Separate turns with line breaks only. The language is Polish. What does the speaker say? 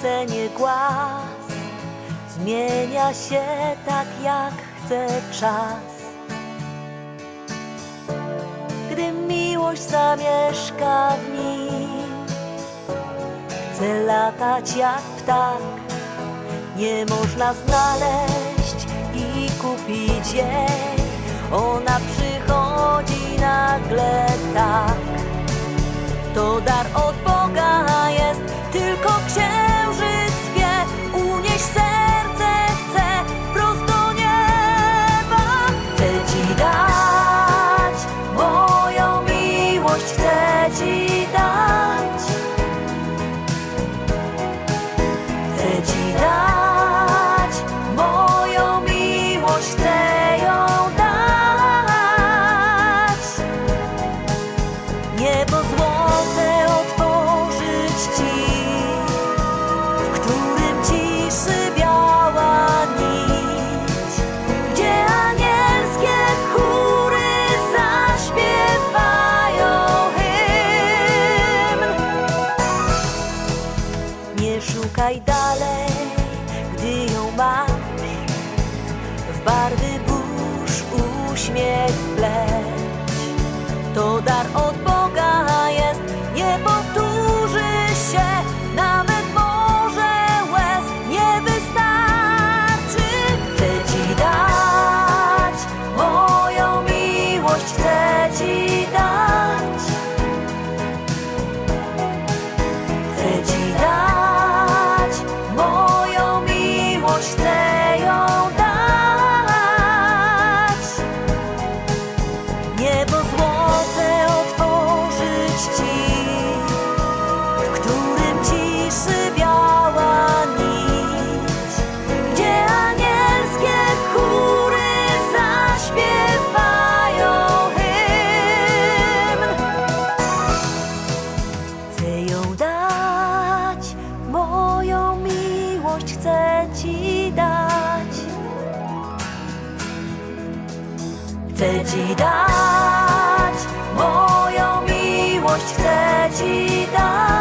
scenie głaz zmienia się tak, jak chce czas. Gdy miłość zamieszka w nim, chce latać jak ptak. Nie można znaleźć i kupić jej, ona przychodzi nagle tak. To dar od Boga jest, tylko księżyc wie, unieś serce chce prosto do nieba. Chcę ci dać moją miłość, chcę ci dać. Chcę ci dać moją miłość, chcę ją dać. Niebo złote otworzyć ci, w którym ciszy biała nić, gdzie anielskie chóry zaśpiewają hymn. Nie szukaj dalej, gdy ją masz, w barwy burz uśmiech wpleć. To dar od Boga jest, nie powtórzy się, nawet może łez nie wystarczy. Chcę ci dać moją miłość, chcę ci dać. Chcę ci dać moją miłość, chcę ją dać. Niebo złote otworzyć ci, w którym ciszy biała nić, gdzie anielskie chóry zaśpiewają hymn. Chcę ją dać, moją miłość chcę ci dać. Chcę ci dać moją miłość, chcę ci dać.